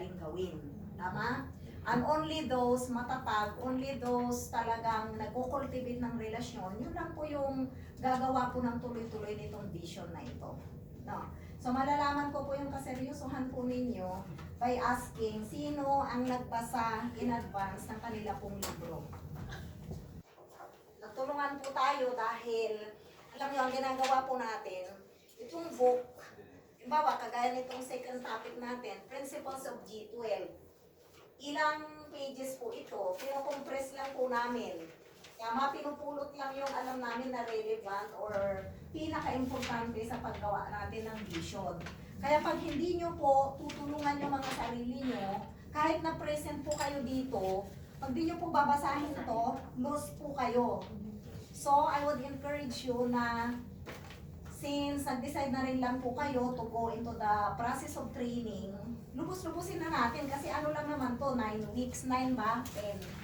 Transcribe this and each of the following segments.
madaling gawin. Tama? And only those matatag, only those talagang nagko-cultivate ng relasyon, yun lang po yung gagawa po ng tuloy-tuloy nitong vision na ito. No? So malalaman ko po yung kaseryosohan po ninyo by asking sino ang nagbasa in advance ng kanila pong libro. Nagtulungan po tayo dahil alam nyo, ang ginagawa po natin, itong book, halimbawa, kagaya nitong second topic natin, Principles of G12. Ilang pages po ito, pinocompress lang po namin. Kaya pinupulot lang yung alam namin na relevant or pinaka-importante sa paggawa natin ng vision. Kaya pag hindi nyo po tutulungan yung mga sarili nyo, kahit na present po kayo dito, pag di nyo po babasahin ito, lost po kayo. So, I would encourage you na since nag-decide na rin lang po kayo to go into the process of training, lubos-lubusin na natin kasi ano lang naman to, 9 weeks, 9 ba?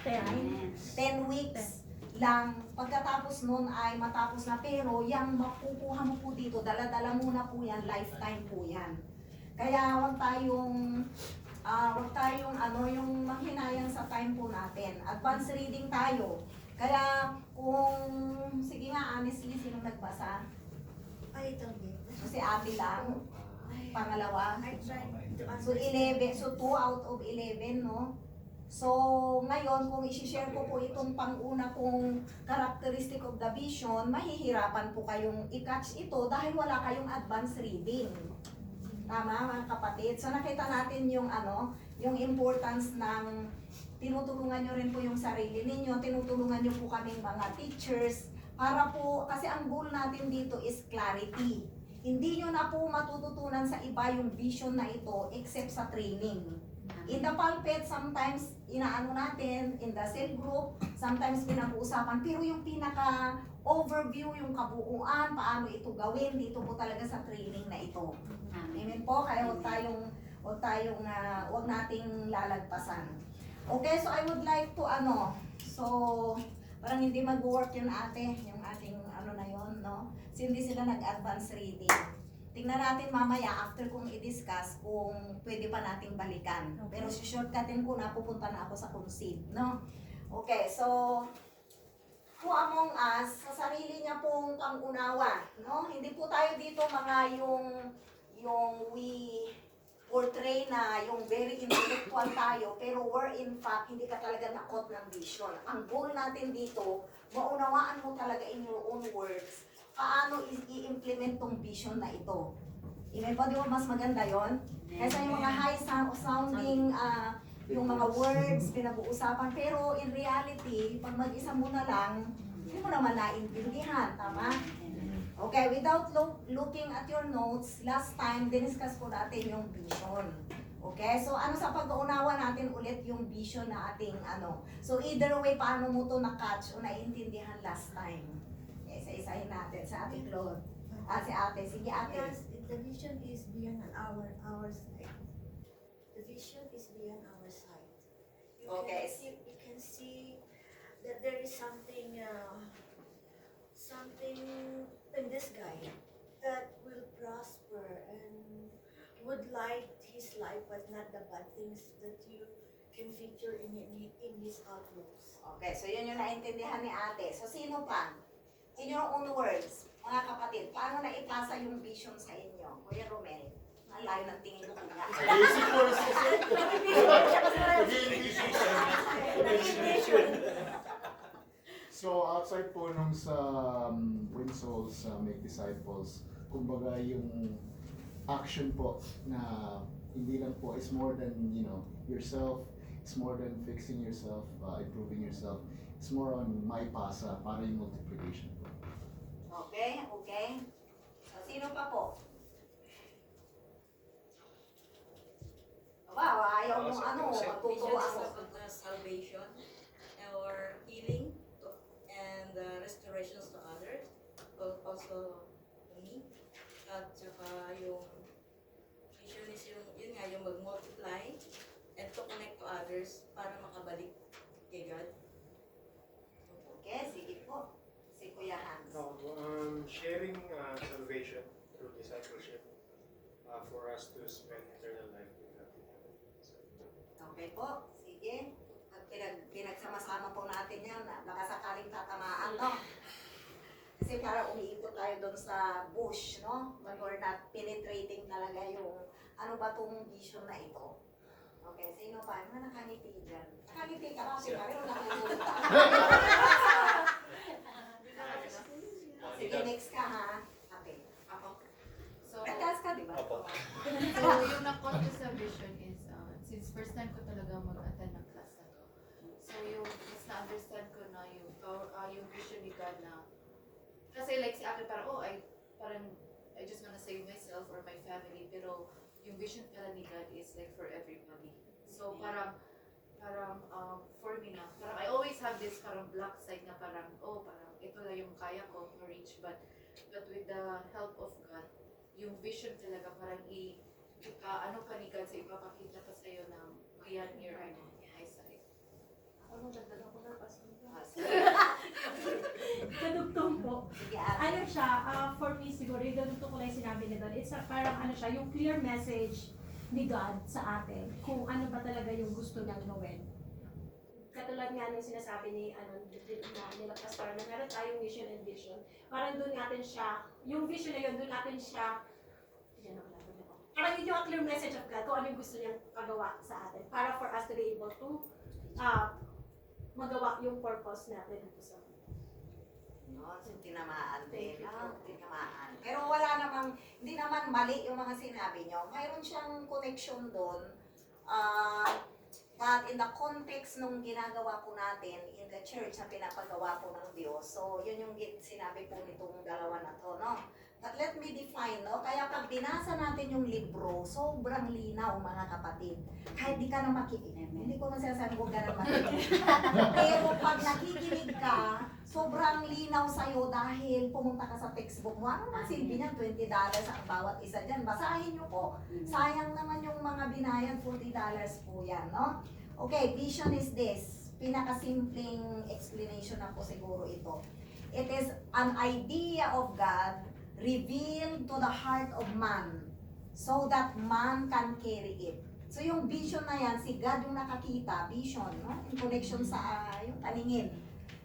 10 weeks lang. Pagkatapos nun ay matapos na, pero yung makukuha mo po dito, dala-dala muna po yan, lifetime po yan. Kaya huwag tayong yung manghinayang sa time po natin. Advanced reading tayo. Kaya sige nga, honestly, sino nagbasa? Ay, tanggi. So si ate lang, pangalawa. I tried to So 11, so 2 out of 11, no? So ngayon, kung i-share ko po itong pang-una kong characteristic of the vision, mahihirapan po kayong i-catch ito dahil wala kayong advanced reading. Tama, mga kapatid? So nakita natin yung yung importance ng tinutulungan nyo rin po yung sarili ninyo, tinutulungan nyo po kaming mga teachers, para po, kasi ang goal natin dito is clarity. Hindi nyo na po matututunan sa iba yung vision na ito except sa training. In the pulpit, sometimes inaano natin, in the cell group, sometimes pinag-uusapan, pero yung pinaka-overview, yung kabuuan, paano ito gawin, dito po talaga sa training na ito. Amen po, kaya huwag nating lalagpasan. Okay, so I would like to parang hindi mag-work yung yung ating na yun, no? So hindi sila nag-advance reading. Tingnan natin mamaya after kong i-discuss kung pwede pa nating balikan. Okay. Pero shortcutin ko na, pupunta na ako sa conceive, no? Okay, so who among us, sa sarili niya pong pang-unawa, no? Hindi po tayo dito mga yung we portray na yung very intellectual tayo, pero we're in fact, hindi ka talaga nakot ng vision. Ang goal natin dito, maunawaan mo talaga in your own words, paano i-implement tong vision na ito. Amen po, di ba mas maganda yon? Kaysa yung mga high sounding, yung mga words, pinag-uusapan, pero in reality, pag mag-isa mo na lang, hindi mo naman naintindihan, tama? Okay, without looking at your notes, last time, diniscuss po natin yung vision. Okay, so sa pag-uunawa natin ulit yung vision na ating So either way, paano mo to na-catch o naiintindihan last time? Okay, isa-isahin natin sa ating Claude. Si ate, sige ate. Yes, the vision is beyond our sight. The vision is beyond our sight. Okay. You can see that there is something in this guy that will prosper and would light his life, but not the bad things that you can feature in his outlooks. Okay, so yun yung naintindihan ni ate. So sino pa? In your own words, mga kapatid, paano na ipasa yung vision sa inyo? Kuya Romel, ang layo ng tingin ko nga. So outside po nung sa Win Souls, Make Disciples, kumbaga yung action po na hindi lang po, is more than yourself, it's more than fixing yourself, improving yourself. It's more on my pasa para yung multiplication po. Okay, okay. So, sino pa po? Wow, ayaw mo matutuwa ako. Salvation or healing and restorations to others, also to me. At saka yung vision is yun nga, yung mag-multiply and to connect to others para makabalik kay God. Okay, sige po. Si Kuya Hans. Sharing salvation through discipleship for us to spend eternal life with God in heaven. So, parang umiikot tayo doon sa bush, no? But we're not penetrating talaga yung ano ba tong vision na ito. Okay, sino pa? Yung mga nakangiti dyan. Nakangiti ka kasi pero nakangiti ka. Sige, next ka ha. Ate. Ako. So, Nagkas ka, di ba? so yung na-call ko sa vision is, since first time ko talaga mag-attend ng class na to, so yung mas na-understand ko na yung vision ni God na, kasi like si Ate parang, parang, I just wanna save myself or my family, pero yung vision pala ni God is like for everybody. So parang for me na, parang I always have this parang black side na parang, parang ito lang yung kaya ko ma-reach, but with the help of God, yung vision talaga parang ano pa ni God sa ipapakita pa sa'yo na beyond your eyesight. Ano dagdagan ko na kasi? Kadugtong po. Sige, ate. Ano siya, for me siguro, yung kadugtong ko lang yung sinabi ni God, it's parang ano siya, yung clear message ni God sa atin, kung ano ba talaga yung gusto niyang gawin. Katulad nga nung sinasabi ni nila Pastor, na meron tayong mission and vision. Parang doon natin siya, yung vision na yun, doon natin siya, parang yun yung clear message of God, kung ano yung gusto niyang pagawa sa atin. Para for us to be able to magawa yung purpose natin dito sa No, so tinamaan din. Thank you po. Tinamaan. Pero wala namang, hindi naman mali yung mga sinabi nyo. Mayroon siyang connection doon. But in the context nung ginagawa po natin in the church na pinapagawa po ng Diyos, so yun yung sinabi po nitong dalawa na to, no? But let me define, no? Kaya pag binasa natin yung libro, sobrang linaw mga kapatid. Kahit di ka na makikinig, hindi ko masasabi kung ganun makikinig. Pero pag nakikinig ka, sobrang linaw sa'yo dahil pumunta ka sa textbook mo. Ano man silbi niyan? $20 ang bawat isa dyan. Basahin nyo po. Sayang naman yung mga binayad, $40 po yan, no? Okay, vision is this. Pinakasimpleng explanation na po siguro ito. It is an idea of God revealed to the heart of man so that man can carry it. So yung vision na yan, si God yung nakakita, vision, no? In connection sa yung paningin.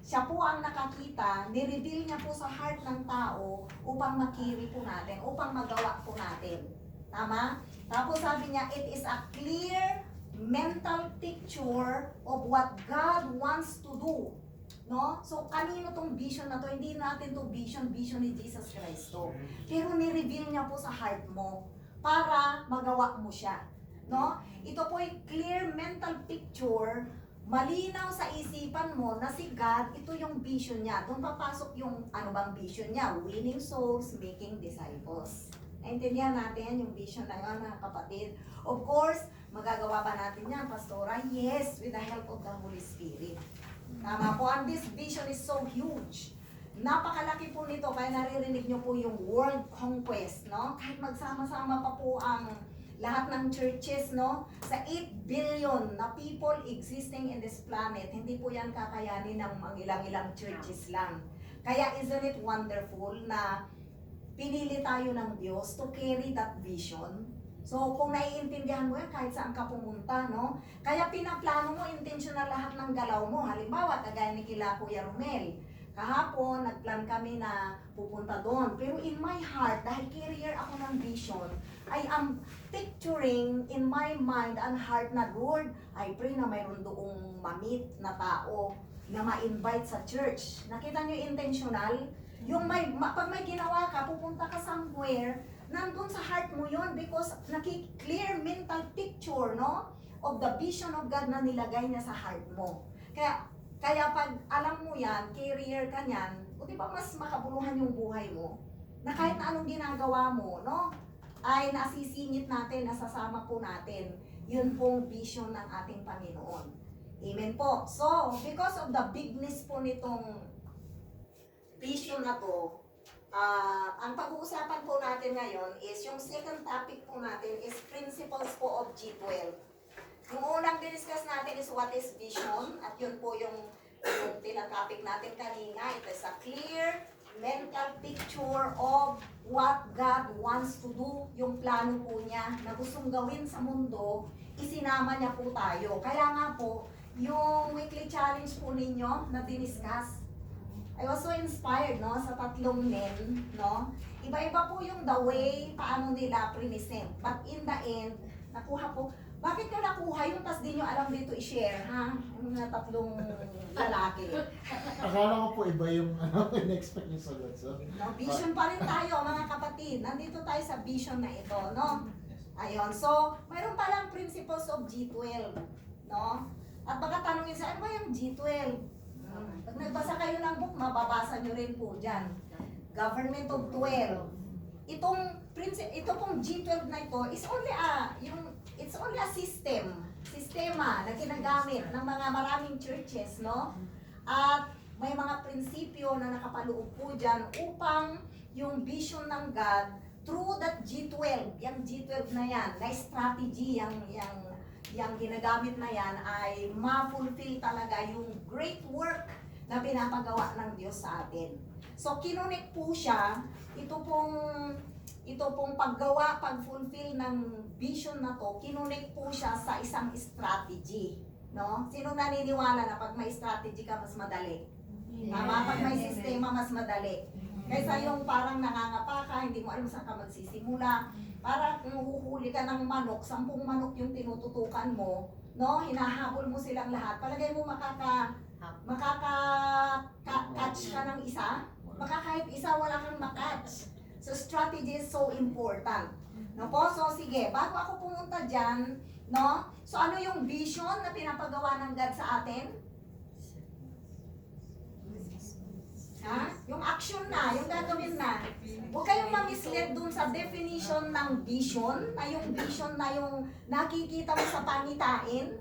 Siya po ang nakakita, nireveal niya po sa heart ng tao upang makiri po natin, upang magawa po natin. Tama? Tapos sabi niya, it is a clear mental picture of what God wants to do. No? So, kanino tong vision na to? Hindi natin to vision ni Jesus Christ to. Pero ni-reveal niya po sa heart mo para magawa mo siya. No? Ito po ay clear mental picture, malinaw sa isipan mo na si God, ito yung vision niya. Doon papasok yung ano bang vision niya? Winning souls, making disciples. Naintindihan natin yung vision na yun, mga kapatid. Of course, magagawa ba natin yan, Pastora? Yes, with the help of the Holy Spirit. Tama po, and this vision is so huge. Napakalaki po nito, kaya naririnig nyo po yung world conquest, no? Kahit magsama-sama pa po ang lahat ng churches, no? Sa 8 billion na people existing in this planet, hindi po yan kakayanin ng mga ilang-ilang churches lang. Kaya isn't it wonderful na pinili tayo ng Diyos to carry that vision? So, kung naiintindihan mo yan, kahit saan ka pumunta, no? Kaya pinaplano mo, intentional lahat ng galaw mo. Halimbawa, kagaya ni kila Kuya Romel. Kahapon, nagplan kami na pupunta doon. Pero in my heart, dahil carrier ako ng vision, I am picturing in my mind and heart na, Lord, I pray na mayroon doong ma-meet na tao na ma-invite sa church. Nakita niyo intentional? Yung pag may ginawa ka, pupunta ka somewhere, nandun sa heart mo yon because clear mental picture, no? Of the vision of God na nilagay niya sa heart mo. Kaya pag alam mo yan, carrier ka niyan, o di ba mas makabuluhan yung buhay mo? Na kahit na anong ginagawa mo, no? Ay nasisingit natin, nasasama po natin. Yun pong vision ng ating Panginoon. Amen po. So, because of the bigness po nitong vision na to, ang pag-uusapan po natin ngayon is yung second topic po natin is principles po of G12. Yung unang diniscuss natin is what is vision at yun po yung tinatopic natin kanina. It is a clear mental picture of what God wants to do. Yung plano po niya na gustong gawin sa mundo, isinama niya po tayo. Kaya nga po, yung weekly challenge po ninyo na diniscuss, I was so inspired, no, sa tatlong men, no. Iba-iba po yung the way paano nila present. But in the end, nakuha po, bakit nyo nakuha yun, tas di nyo alam dito i-share, ha? Yung mga tatlong lalaki. Akala ko po iba yung in-expect yung sagot. So, No, vision pa rin tayo, mga kapatid. Nandito tayo sa vision na ito, no? Ayun, so, mayroon palang principles of G12, no? At baka tanongin sa, ano ba yung G12? Pag nagbasa kayo ng book, mababasa nyo rin po dyan. Government of 12. Ito pong G12 na ito is only it's only a sistema na ginagamit ng mga maraming churches, no? At may mga prinsipyo na nakapaloob po dyan upang yung vision ng God through that G12, yung G12 na yan, na strategy, yung ginagamit na yan ay ma-fulfill talaga yung great work na pinapagawa ng Diyos sa atin. So, kinunik po siya, ito pong pag-fulfill ng vision na to, kinunik po siya sa isang strategy. No? Sino naniniwala na pag may strategy ka, mas madali? Tama? Pag may sistema, mas madali. Kaysa yung parang nangangapa ka, hindi mo alam saan ka magsisimula. Parang huhuli ka ng manok, 10 manok yung tinututukan mo, no? Hinahabol mo silang lahat. Palagay mo makaka-catch ka ng isa? Kahit isa wala kang makatch. So strategy is so important. No po? So sige, bago ako pumunta dyan, no? So ano yung vision na pinapagawa ng God sa atin? Ha? Yung action na, yung gagawin na. Huwag kayong ma-mislead dun sa definition ng vision, na yung vision na yung nakikita mo sa pangitain.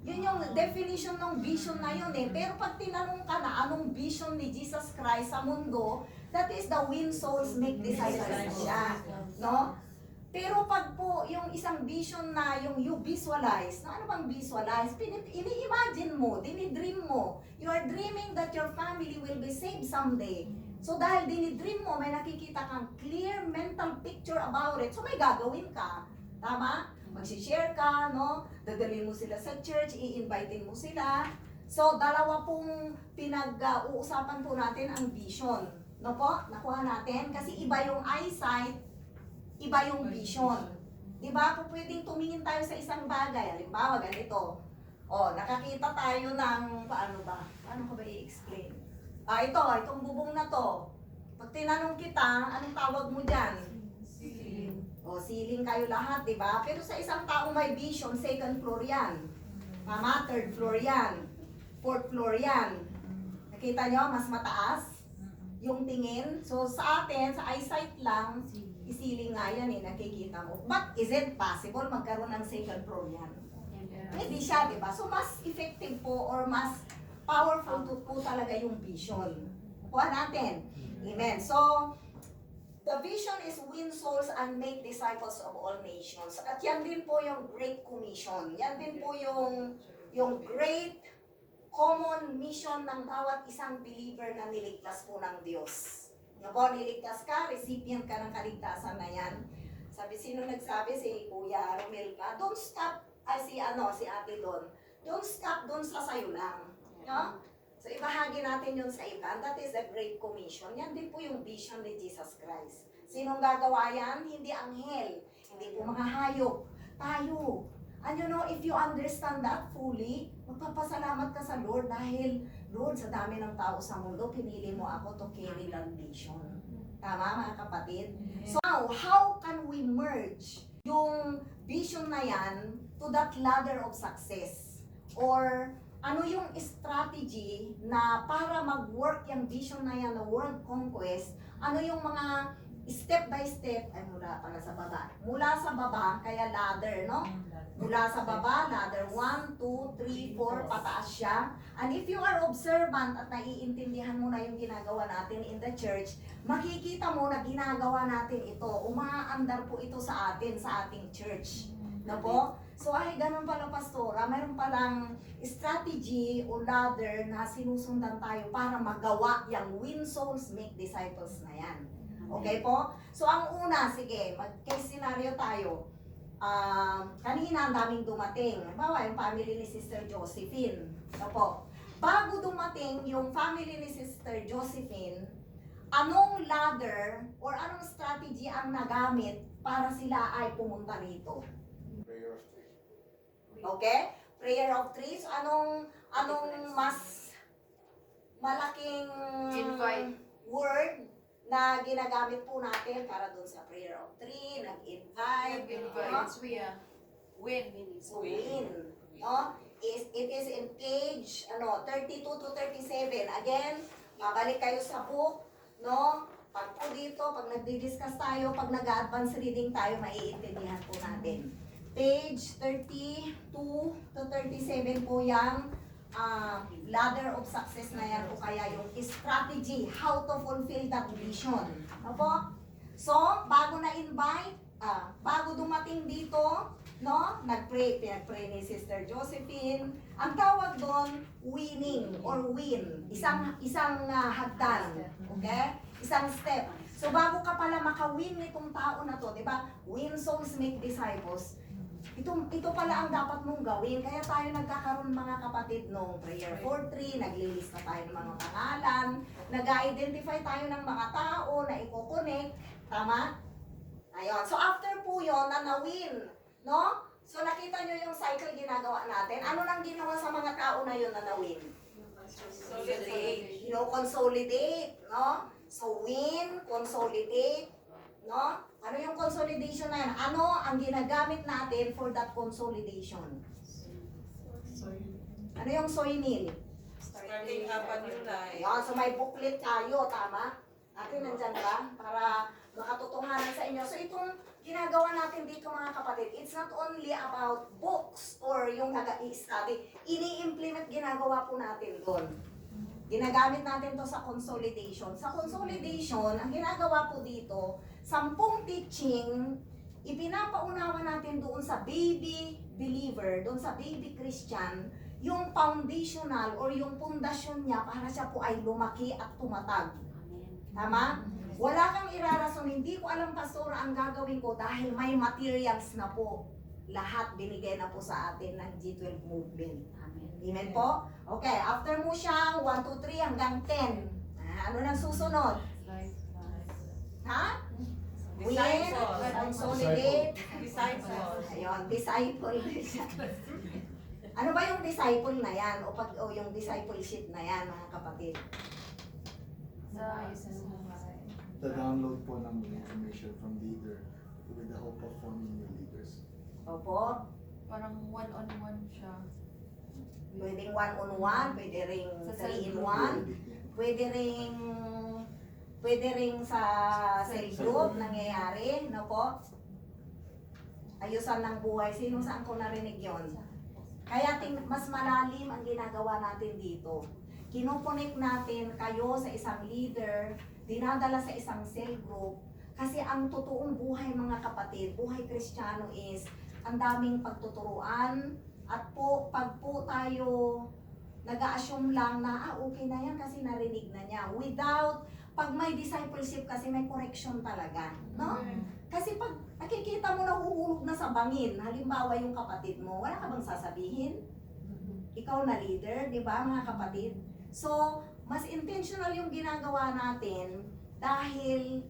Yun yung definition ng vision na yun eh. Pero pag tinanong ka na anong vision ni Jesus Christ sa mundo, that is the win souls, make disciples siya. No? Pero pag po yung isang vision na yung you visualize, na ano bang visualize? Ini-imagine mo, dinidream mo. You are dreaming that your family will be saved someday. So dahil dinidream mo, may nakikita kang clear mental picture about it. So may gagawin ka. Tama? Magsishare ka, no? Dadalhin mo sila sa church, i-invite mo sila. So dalawa pong pinag-uusapan po natin ang vision. No po? Nakuha natin? Kasi iba yung eyesight, iba yung vision. Diba? Kung pwedeng tumingin tayo sa isang bagay, halimbawa ganito. O, nakakita tayo ng, paano ba? Paano ko ba i-explain? Itong bubong na to. Pag tinanong kita, anong tawag mo dyan? Ceiling. O, ceiling kayo lahat, diba? Pero sa isang taong may vision, second floor yan. Mama, third floor yan. Fourth floor yan. Nakita nyo, mas mataas yung tingin. So, sa atin, sa eyesight lang, isiling nga yan nakikita mo. But is it possible magkaroon ng second floor yan? Hindi siya, di ba? So, mas effective po or mas powerful po talaga yung vision. Kuha natin. Amen. So, the vision is win souls and make disciples of all nations. At yan din po yung Great Commission. Yan din po yung great common mission ng bawat isang believer na niligtas po ng Diyos. Naku, niligtas ka, recipient ka ng kaligtasan na yan. Sabi, sino nagsabi? Si Kuya Romel ka. Don't stop, si ate doon. Don't stop doon sa sayo lang. No? So, ibahagi natin yun sa iba. That is the Great Commission. Yan din po yung vision ni Jesus Christ. Sinong gagawa yan? Hindi anghel. Hindi po mga hayop. Tayo. And you know, if you understand that fully, magpapasalamat ka sa Lord dahil, Lord, sa dami ng tao sa mundo, pinili mo ako to carry that vision. Tama, mga kapatid? So, how can we merge yung vision na yan to that ladder of success? Or, ano yung strategy na para mag-work yung vision na yan na world conquest? Ano yung mga step by step, mula pala sa baba. Mula sa baba, kaya ladder, no? Mula sa baba, ladder 1, 2, 3, 4, pataas siya. And if you are observant at naiintindihan mo na yung ginagawa natin in the church, makikita mo na ginagawa natin ito. Umaandar po ito sa atin, sa ating church. No po? So ay, ganun pala, pastora. Mayroon palang strategy o ladder na sinusundan tayo para magawa yung win souls, make disciples na yan. Okay po? So ang una, sige, mag-case scenario tayo. Kanina ang daming dumating. Halimbawa, yung family ni Sister Josephine. So po, bago dumating yung family ni Sister Josephine, anong ladder or anong strategy ang nagamit para sila ay pumunta rito? Prayer of three. Okay? Prayer of three. So, anong mas malaking Invite. word na ginagamit po natin para doon sa prayer of three, nag-invite, Invite. Win. So, win. No? It is in page 32 to 37. Again, mabalik kayo sa book, no? Pag po dito, pag nagdi-discuss tayo, pag nag-advance reading tayo, maiintindihan po natin. Page 32 to 37 po yung ladder of success na yan o kaya yung strategy, how to fulfill that vision. Ano po? So, bago na-invite, bago dumating dito, no? Pinag-pray ni Sister Josephine. Ang tawag doon, winning or win. Isang hagdan. Okay? Isang step. So, bago ka pala maka-win nitong tao na to, di ba? Win souls, make disciples. Ito pala ang dapat mong gawin. Kaya tayo nagkakaroon mga kapatid nung prayer for three, naglilista tayo ng mga pangalan, nag-identify tayo ng mga tao na i-connect. Tama? Ayun. So after po yun, na na-win, no? So nakita nyo yung cycle ginagawa natin. Ano nang ginawa sa mga tao na yun na na-win? Consolidate. Consolidate, no? So win, consolidate, no? Ano yung consolidation na yan? Ano ang ginagamit natin for that consolidation? Ano yung soy meal? Starting up a new life. Ayan, so may booklet tayo, tama? Atin nandyan ka para makatotohanan sa inyo. So itong ginagawa natin dito mga kapatid, it's not only about books or yung nag-i-study. Ini-implement ginagawa po natin doon. Ginagamit natin to sa consolidation. Sa consolidation, ang ginagawa po dito, 10 teaching, ipinapaunawa natin doon sa baby believer, doon sa baby Christian, yung foundational or yung pundasyon niya para siya po ay lumaki at tumatag. Tama? Wala kang irarason, hindi ko alam pastora ang gagawin ko dahil may materials na po. Lahat binigay na po sa atin ng G12 movement. Amen po? Okay, after mo siyang 1, 2, 3 hanggang 10. Ano nang susunod? Ha? Win, Disciple. consolidate. Disciples. Ayun, disciple. Ano ba yung disciple na yan? O yung discipleship na yan, mga kapatid? The download po ng information from leader with the hope of forming new leaders. Opo, Parang one-on-one siya. pwedeng 1-on-1, pwede ring Sa 3-in-1, pwede ring sa cell group nangyayari, no po? Ayusan ng buhay. Sino saan ko narinig yon? Kaya mas malalim ang ginagawa natin dito. Kinukonek natin kayo sa isang leader, dinadala sa isang cell group, kasi ang totoong buhay mga kapatid, buhay Kristiyano is ang daming pagtuturuan at pag po tayo nag-a-assume lang na okay na yan kasi narinig na niya. Pag may discipleship kasi may correction talaga, no? Kasi pag nakikita mo nahuhulog na sa bangin, halimbawa yung kapatid mo, wala ka bang sasabihin? Ikaw na leader, di ba mga kapatid? So, mas intentional yung ginagawa natin dahil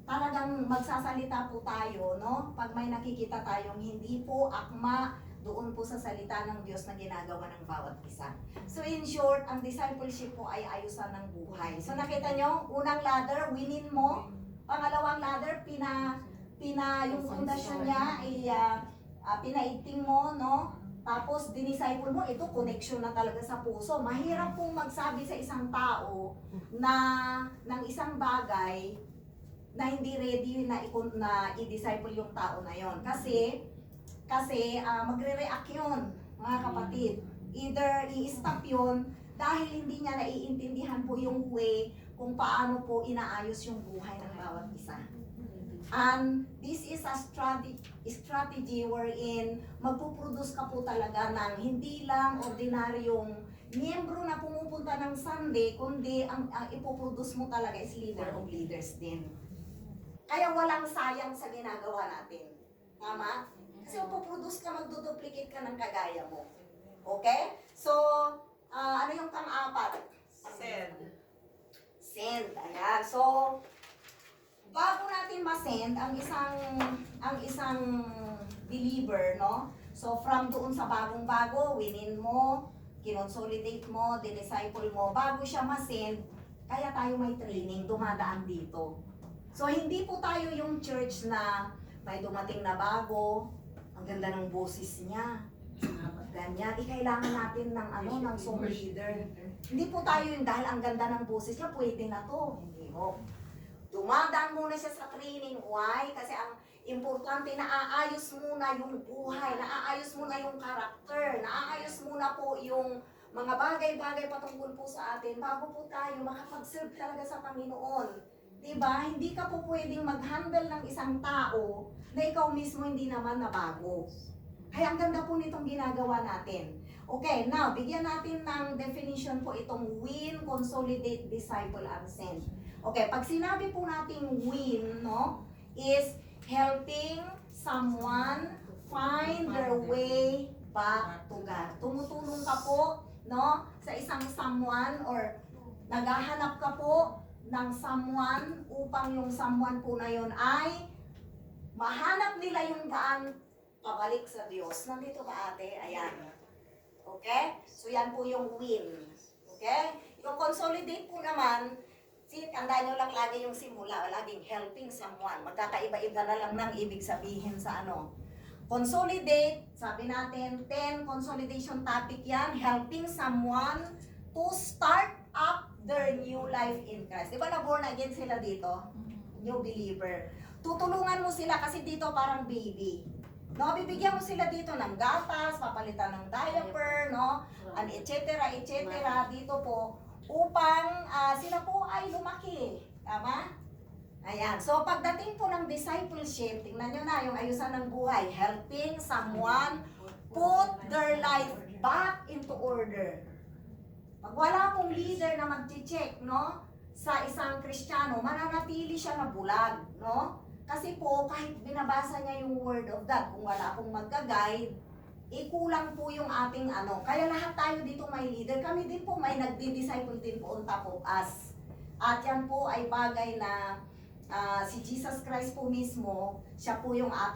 talagang magsasalita po tayo, no? Pag may nakikita tayong hindi po akma doon po sa salita ng Diyos na ginagawa ng bawat isa. So in short, ang discipleship po ay ayusan ng buhay. So nakita nyo, unang ladder, winin mo. Pangalawang ladder, yung pundasyon niya ay pinaigting mo, no? Tapos dinisciple mo, ito connection na talaga sa puso. Mahirap pong magsabi sa isang tao na ng isang bagay na hindi ready na i-disciple yung tao na yon. Kasi magre-react yun, mga kapatid. Either i-stop yun dahil hindi niya naiintindihan po yung way kung paano po inaayos yung buhay ng bawat isa. And this is a strategy wherein magpuproduce ka po talaga ng hindi lang ordinaryong miyembro na pumupunta ng Sunday, kundi ang ipoproduce mo talaga is leader of leaders din. Kaya walang sayang sa ginagawa natin. Tama? Kasi magpuproduce ka, magduduplicate ka ng kagaya mo. Okay? So, ano yung ma-send ang isang believer, no? So from doon sa bagong-bago, winin mo, kinonsolidate mo, dinisciple mo, bago siya ma-send, kaya tayo may training, dumadaan dito. So hindi po tayo yung church na may dumating na bago, ang ganda ng boses niya. Ganyan, kailangan natin ng ng song leader. Hindi po tayo yung dahil ang ganda ng boses niya, pwede na to. Hindi mo. Dumadaan muna siya sa training. Why? Kasi ang importante, naaayos muna yung buhay, naaayos muna yung karakter, naaayos muna po yung mga bagay-bagay patungkol po sa atin bago po tayo makapag-serve talaga sa Panginoon. Diba? Hindi ka po pwedeng mag-handle ng isang tao na ikaw mismo hindi naman nabago. Kaya ang ganda po nitong ginagawa natin. Okay, now, bigyan natin ng definition po itong win, consolidate, disciple, and send. Okay, pag sinabi po nating win, no, is helping someone find their way back to God. Tumutulong ka po, no, sa isang someone or naghahanap ka po ng someone upang yung someone po na yun ay mahanap nila yung daan pabalik sa Diyos. Nandito ba ate? Ayan. Okay? So yan po yung win. Okay? Yung consolidate po naman, tandaan nyo lang lagi yung simula, laging helping someone. Magkakaiba-iba na lang ng ibig sabihin sa Consolidate, sabi natin, 10 consolidation topic yan, helping someone to start up their new life in Christ. Di ba na-born again sila dito? New believer. Tutulungan mo sila kasi dito parang baby. No, bibigyan mo sila dito ng gatas, papalitan ng diaper, no, and etc. dito po upang sila po ay lumaki. Tama? Ayan. So, pagdating po ng discipleship, tingnan nyo na yung ayusan ng buhay. Helping someone put their life back into order. Pag wala pong leader na mag-check, no, sa isang Kristiyano, mananatili siya na bulag, no? Kasi po, kahit binabasa niya yung Word of God, kung wala pong magka-guide, kulang po yung ating Kaya lahat tayo dito may leader. Kami din po may nagdi-disciple din po on top of us. At yan po ay bagay na si Jesus Christ po mismo, siya po yung ating